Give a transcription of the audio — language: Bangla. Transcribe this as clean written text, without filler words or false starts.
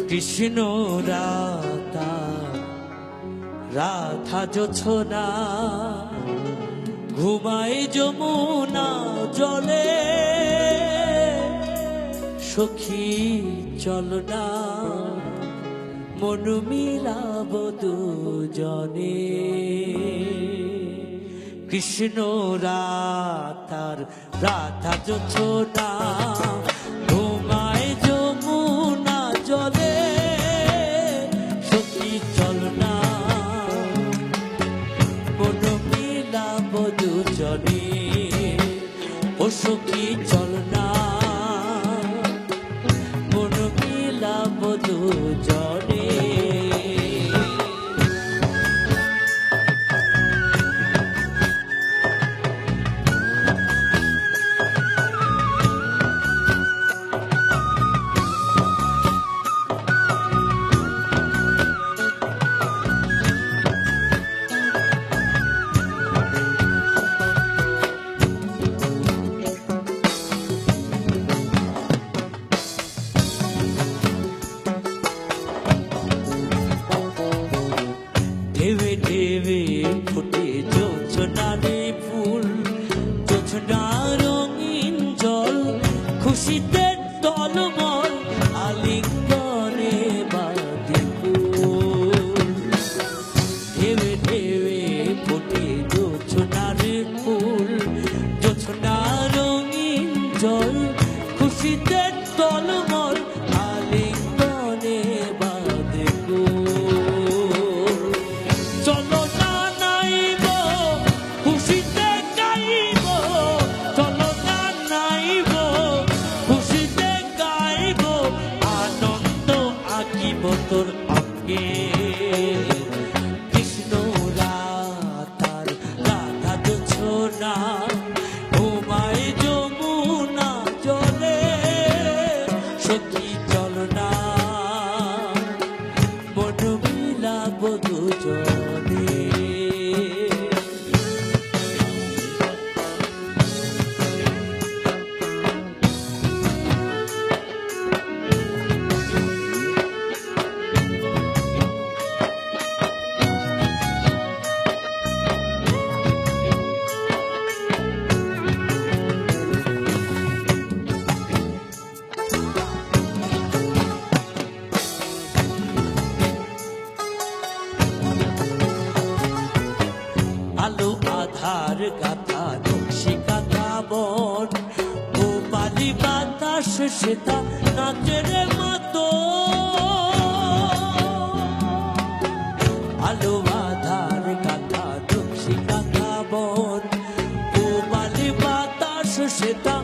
কৃষ্ণ রাধা রাধা জোছনা ঘুমায় যমুনা জলে সখী চল না মন মিলাব দুজনে। কৃষ্ণ রাধার রাধা জোছনা ঘুমায় যমুনা জলে সখী চল না মন মিলাব দুজনে। ও সখী চল না মন মিলাব দুজনে। ঢেবে ঢেবে ফুটে জোছনারে ফুল, জোছনা রঙিন জল খুশিতে টলমল আলিঙ্গনে বাঁধে ফুল। ঢেবে ঢেবে ফুটে জোছনারে ফুল, জোছনা রঙিন জল খুশিতে টলমল আলিঙ্গনে বাঁধে ফুল। চলো না নাইব খুশিতে গাইব, চলো না নাইব খুশিতে গাইব, আনন্দ আঁকিব তোর অঙ্গে। কৃষ্ণ রাধার রাধা জোছনা ঘুমায় যমুনা জলে সখী চল না মন মিলাব দুজনে। আলো আধার গাথা নকশি কাঁথা বন, গোপালি বাতাস সেতা নাচের মতো। আলো আধার গাথা নকশি কাঁথা বন, গোপালি বাতাস সেতা